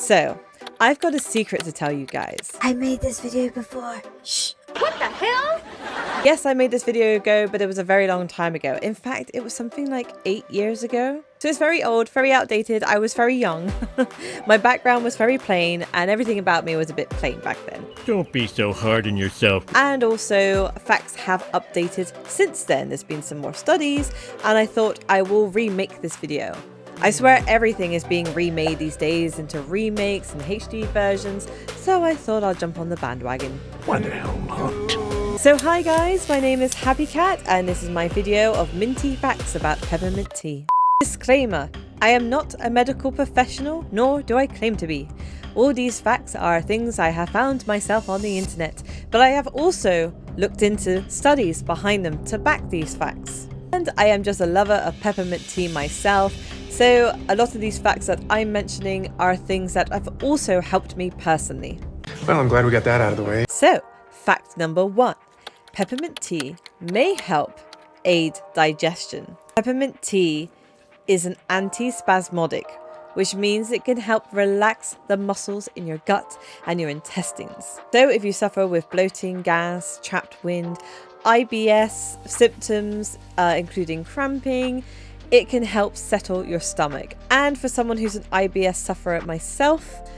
So, I've got a secret to tell you guys. I made this video before. Shh. What the hell? Yes, I made this video ago, but it was a very long time ago. In fact, it was something like 8 years ago. So it's very old, very outdated. I was very young. My background was very plain, and everything about me was a bit plain back then. Don't be so hard on yourself. And also, facts have updated since then. There's been some more studies, and I thought I will remake this video. I swear everything is being remade these days into remakes and HD versions, so I thought I'll jump on the bandwagon. One home hooked. So hi guys, my name is Happy Cat, and this is my video of minty facts about peppermint tea. Disclaimer, I am not a medical professional, nor do I claim to be. All these facts are things I have found myself on the internet, but I have also looked into studies behind them to back these facts. And I am just a lover of peppermint tea myself, so a lot of these facts that I'm mentioning are things that have also helped me personally. Well, I'm glad we got that out of the way. So, fact number 1. Peppermint tea may help aid digestion. Peppermint tea is an antispasmodic, which means it can help relax the muscles in your gut and your intestines. So if you suffer with bloating, gas, trapped wind, IBS symptoms, including cramping, it can help settle your stomach. And for someone who's an IBS sufferer myself,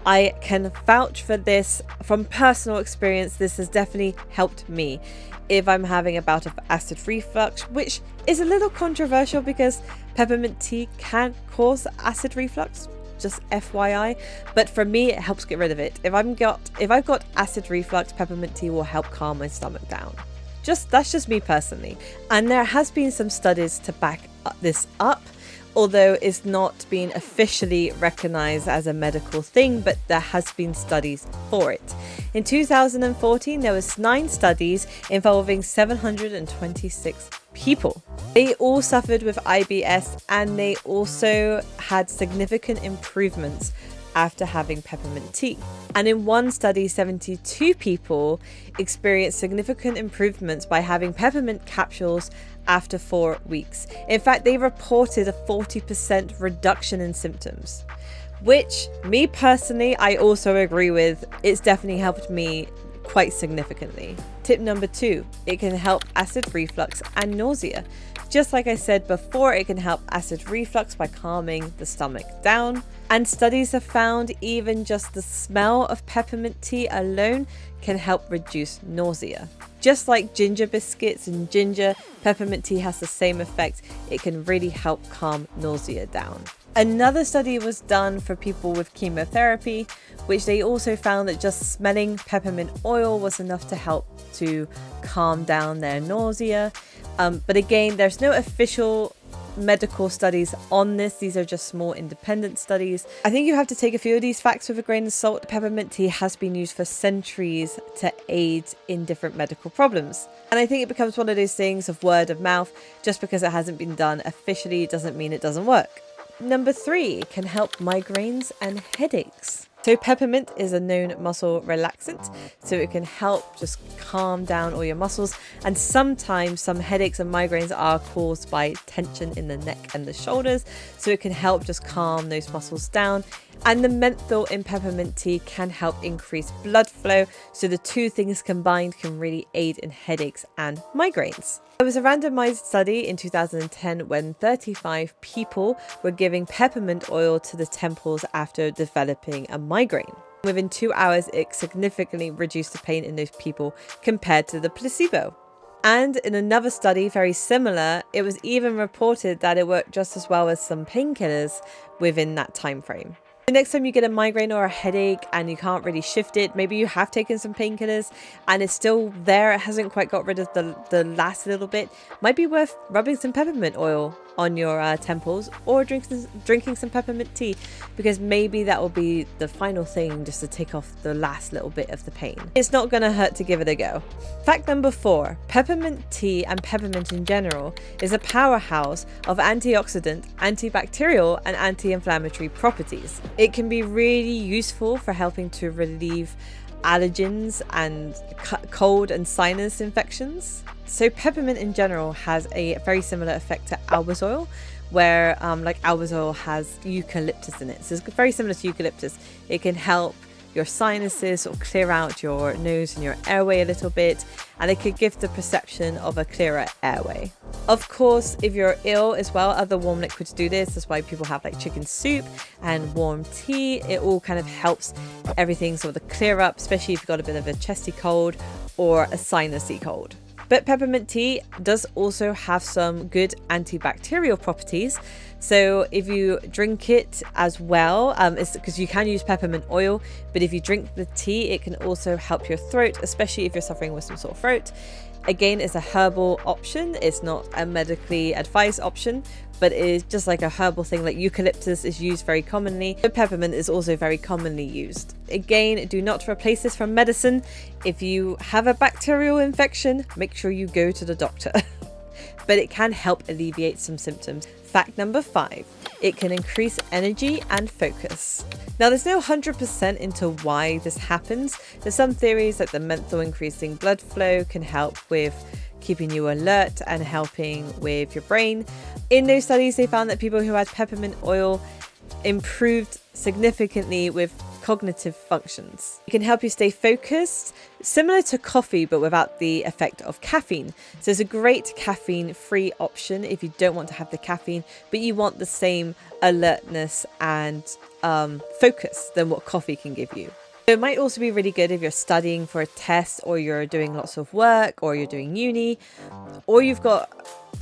I can vouch for this from personal experience. This has definitely helped me if I'm having a bout of acid reflux, which is a little controversial because peppermint tea can cause acid reflux, just FYI. But for me, it helps get rid of it. If I've got acid reflux, peppermint tea will help calm my stomach down. That's just me personally. And there has been some studies to back this up, although it's not been officially recognized as a medical thing, but there has been studies for it. In 2014, there was 9 studies involving 726 people. They all suffered with IBS, and they also had significant improvements after having peppermint tea. And in one study, 72 people experienced significant improvements by having peppermint capsules after 4 weeks. In fact, they reported a 40% reduction in symptoms, which me personally, I also agree with. It's definitely helped me quite significantly. Tip number 2, it can help acid reflux and nausea. Just like I said before, it can help acid reflux by calming the stomach down. And studies have found even just the smell of peppermint tea alone can help reduce nausea. Just like ginger biscuits and ginger, peppermint tea has the same effect. It can really help calm nausea down. Another study was done for people with chemotherapy, which they also found that just smelling peppermint oil was enough to help to calm down their nausea. But again, there's no official medical studies on this. These are just small independent studies. I think you have to take a few of these facts with a grain of salt. Peppermint tea has been used for centuries to aid in different medical problems. And I think it becomes one of those things of word of mouth. Just because it hasn't been done officially doesn't mean it doesn't work. Number 3, can help migraines and headaches. So peppermint is a known muscle relaxant, so it can help just calm down all your muscles. And sometimes some headaches and migraines are caused by tension in the neck and the shoulders, so it can help just calm those muscles down. And the menthol in peppermint tea can help increase blood flow, so the two things combined can really aid in headaches and migraines. There was a randomized study in 2010 when 35 people were giving peppermint oil to the temples after developing a migraine. Within 2 hours, it significantly reduced the pain in those people compared to the placebo. And in another study, very similar, it was even reported that it worked just as well as some painkillers within that time frame. The next time you get a migraine or a headache and you can't really shift it, maybe you have taken some painkillers and it's still there, it hasn't quite got rid of the last little bit, might be worth rubbing some peppermint oil on your temples or drinking some peppermint tea, because maybe that will be the final thing just to take off the last little bit of the pain. It's not going to hurt to give it a go. Fact number 4, peppermint tea and peppermint in general is a powerhouse of antioxidant, antibacterial and anti-inflammatory properties. It can be really useful for helping to relieve allergens and cold and sinus infections. So peppermint in general has a very similar effect to albus oil, where like aloe oil has eucalyptus in it. So it's very similar to eucalyptus. It can help your sinuses or clear out your nose and your airway a little bit, and it could give the perception of a clearer airway. Of course, if you're ill as well, other warm liquids do this. That's why people have like chicken soup and warm tea. It all kind of helps everything sort of clear up, especially if you've got a bit of a chesty cold or a sinusy cold. But peppermint tea does also have some good antibacterial properties. So if you drink it as well, it's because you can use peppermint oil, but if you drink the tea, it can also help your throat, especially if you're suffering with some sore throat. Again, it's a herbal option. It's not a medically advised option, but it's just like a herbal thing. Like eucalyptus is used very commonly, but peppermint is also very commonly used. Again, do not replace this from medicine. If you have a bacterial infection, make sure you go to the doctor. But it can help alleviate some symptoms. Fact number 5, it can increase energy and focus. Now, there's no 100% into why this happens. There's some theories like the menthol increasing blood flow can help with keeping you alert and helping with your brain. In those studies, they found that people who had peppermint oil improved significantly with cognitive functions. It can help you stay focused, similar to coffee, but without the effect of caffeine. So it's a great caffeine-free option if you don't want to have the caffeine, but you want the same alertness and focus than what coffee can give you. So it might also be really good if you're studying for a test, or you're doing lots of work, or you're doing uni, or you've got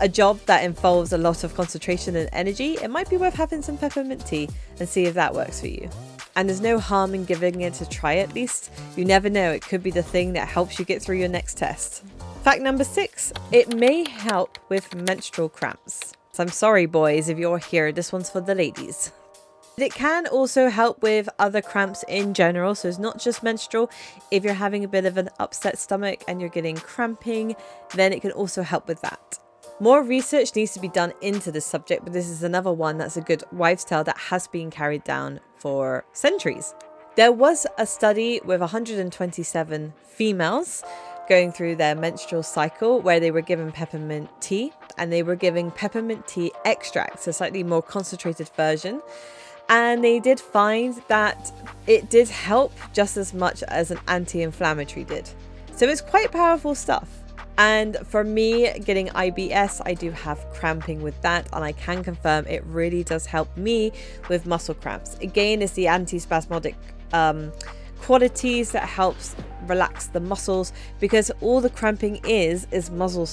a job that involves a lot of concentration and energy. It might be worth having some peppermint tea and see if that works for you. And there's no harm in giving it a try at least. You never know, it could be the thing that helps you get through your next test. Fact number 6, it may help with menstrual cramps. So I'm sorry boys if you're here, this one's for the ladies. It can also help with other cramps in general, so it's not just menstrual. If you're having a bit of an upset stomach and you're getting cramping, then it can also help with that. More research needs to be done into this subject, but this is another one that's a good wives' tale that has been carried down for centuries. There was a study with 127 females going through their menstrual cycle where they were given peppermint tea, and they were giving peppermint tea extract, so slightly more concentrated version. And they did find that it did help just as much as an anti-inflammatory did. So it's quite powerful stuff. And for me, getting IBS, I do have cramping with that, and I can confirm it really does help me with muscle cramps. Again, it's the anti-spasmodic qualities that helps relax the muscles, because all the cramping is muscle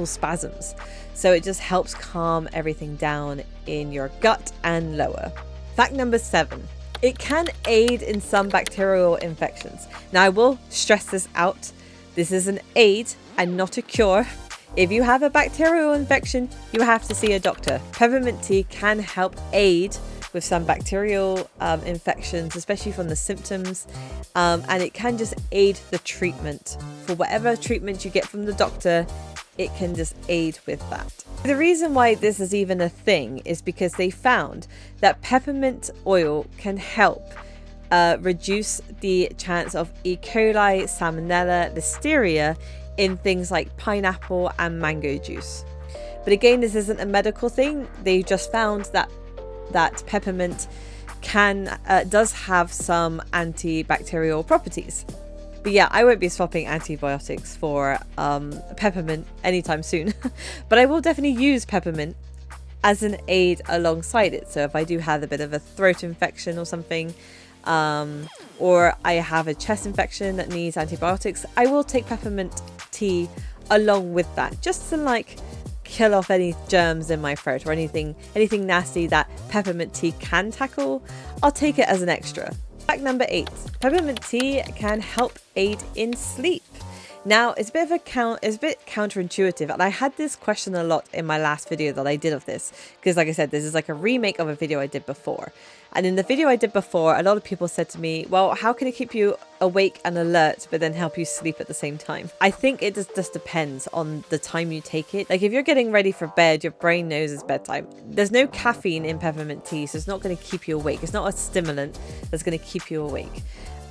spasms. So it just helps calm everything down in your gut and lower. Fact number 7, it can aid in some bacterial infections. Now, I will stress this out. This is an aid and not a cure. If you have a bacterial infection, you have to see a doctor. Peppermint tea can help aid with some bacterial infections, especially from the symptoms, and it can just aid the treatment. For whatever treatment you get from the doctor, it can just aid with that. The reason why this is even a thing is because they found that peppermint oil can help reduce the chance of E. coli, salmonella, listeria in things like pineapple and mango juice. But again, this isn't a medical thing. They just found that peppermint does have some antibacterial properties. But yeah, I won't be swapping antibiotics for peppermint anytime soon. But I will definitely use peppermint as an aid alongside it. So if I do have a bit of a throat infection or something, or I have a chest infection that needs antibiotics, I will take peppermint tea along with that, just to like kill off any germs in my throat or anything nasty that peppermint tea can tackle. I'll take it as an extra. Fact number 8, peppermint tea can help aid in sleep. Now, it's a bit counterintuitive, and I had this question a lot in my last video that I did of this, because like I said, this is like a remake of a video I did before. And in the video I did before, a lot of people said to me, well, how can it keep you awake and alert, but then help you sleep at the same time? I think it just depends on the time you take it. Like if you're getting ready for bed, your brain knows it's bedtime. There's no caffeine in peppermint tea, so it's not going to keep you awake. It's not a stimulant that's going to keep you awake.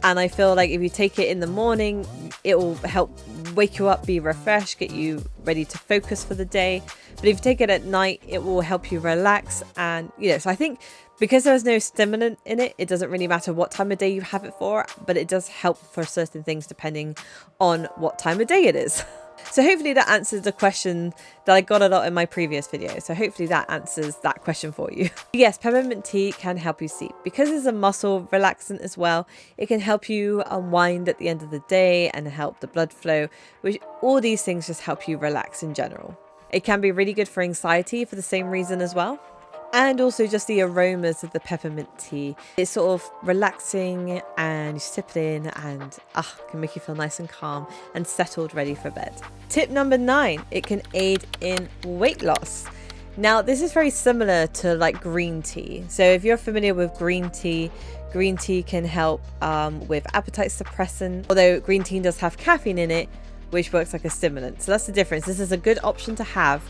And I feel like if you take it in the morning, it will help wake you up, be refreshed, get you ready to focus for the day. But if you take it at night, it will help you relax. And, so I think because there's no stimulant in it, it doesn't really matter what time of day you have it for, but it does help for certain things depending on what time of day it is. So hopefully that answers the question that I got a lot in my previous video. So hopefully that answers that question for you. Yes, peppermint tea can help you sleep. Because it's a muscle relaxant as well, it can help you unwind at the end of the day and help the blood flow, which all these things just help you relax in general. It can be really good for anxiety for the same reason as well. And also just the aromas of the peppermint tea. It's sort of relaxing and you sip it in and can make you feel nice and calm and settled, ready for bed. Tip number 9, it can aid in weight loss. Now, this is very similar to like green tea. So if you're familiar with green tea can help with appetite suppressant, although green tea does have caffeine in it, which works like a stimulant. So that's the difference. This is a good option to have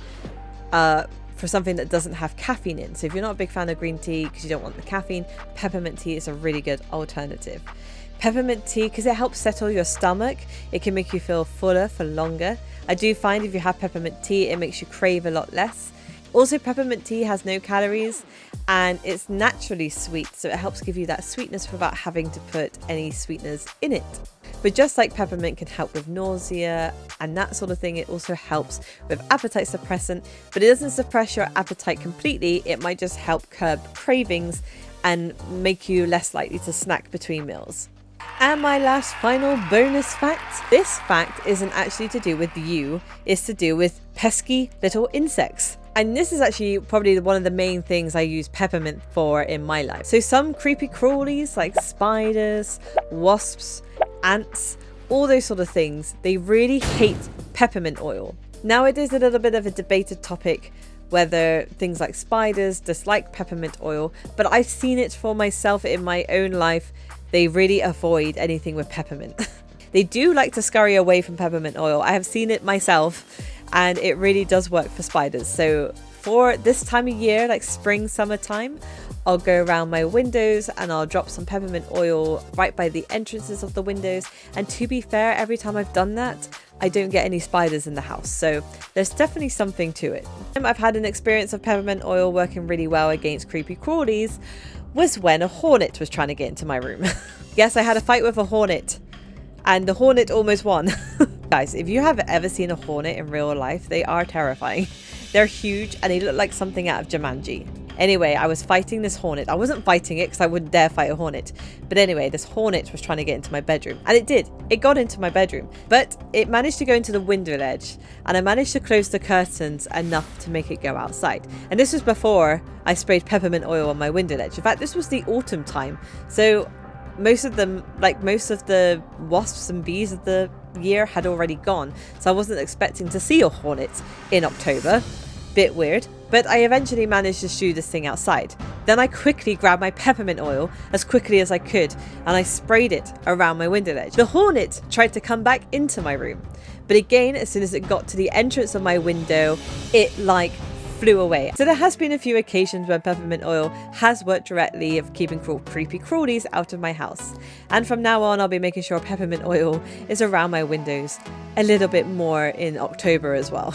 for something that doesn't have caffeine in. So if you're not a big fan of green tea because you don't want the caffeine, peppermint tea is a really good alternative. Peppermint tea, because it helps settle your stomach, it can make you feel fuller for longer. I do find if you have peppermint tea, it makes you crave a lot less. Also, peppermint tea has no calories and it's naturally sweet, so it helps give you that sweetness without having to put any sweeteners in it. But just like peppermint can help with nausea and that sort of thing, it also helps with appetite suppressant, but it doesn't suppress your appetite completely. It might just help curb cravings and make you less likely to snack between meals. And my last final bonus fact, this fact isn't actually to do with you, it's to do with pesky little insects. And this is actually probably one of the main things I use peppermint for in my life. So some creepy crawlies like spiders, wasps, ants, all those sort of things, they really hate peppermint oil. Now it is a little bit of a debated topic whether things like spiders dislike peppermint oil, but I've seen it for myself in my own life. They really avoid anything with peppermint. They do like to scurry away from peppermint oil. I have seen it myself and it really does work for spiders. So for this time of year, like spring, summertime, I'll go around my windows and I'll drop some peppermint oil right by the entrances of the windows. And to be fair, every time I've done that, I don't get any spiders in the house. So there's definitely something to it. I've had an experience of peppermint oil working really well against creepy crawlies was when a hornet was trying to get into my room. Yes, I had a fight with a hornet and the hornet almost won. Guys, if you have ever seen a hornet in real life, they are terrifying. They're huge and they look like something out of Jumanji. Anyway, I was fighting this hornet. I wasn't fighting it because I wouldn't dare fight a hornet. But anyway, this hornet was trying to get into my bedroom. And it did. It got into my bedroom. But it managed to go into the window ledge. And I managed to close the curtains enough to make it go outside. And this was before I sprayed peppermint oil on my window ledge. In fact, this was the autumn time. So most of them, like most of the wasps and bees of the year had already gone. So I wasn't expecting to see a hornet in October. Bit weird, but I eventually managed to shoo this thing outside. Then I quickly grabbed my peppermint oil as quickly as I could and I sprayed it around my window ledge. The hornet tried to come back into my room, but again, as soon as it got to the entrance of my window, it flew away. So there has been a few occasions where peppermint oil has worked directly of keeping creepy crawlies out of my house. And from now on, I'll be making sure peppermint oil is around my windows a little bit more in October as well.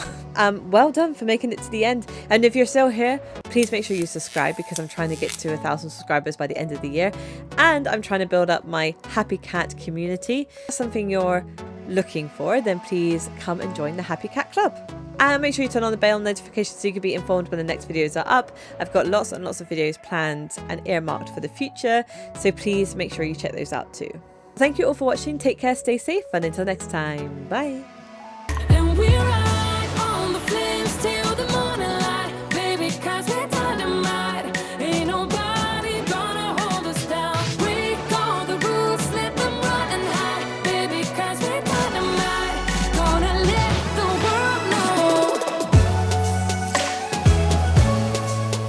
Well done for making it to the end. And if you're still here, please make sure you subscribe because I'm trying to get to 1,000 subscribers by the end of the year. And I'm trying to build up my Happy Cat community. If that's something you're looking for, then please come and join the Happy Cat Club. And make sure you turn on the bell notifications so you can be informed when the next videos are up. I've got lots and lots of videos planned and earmarked for the future, so please make sure you check those out too. Thank you all for watching. Take care, stay safe, and until next time, bye.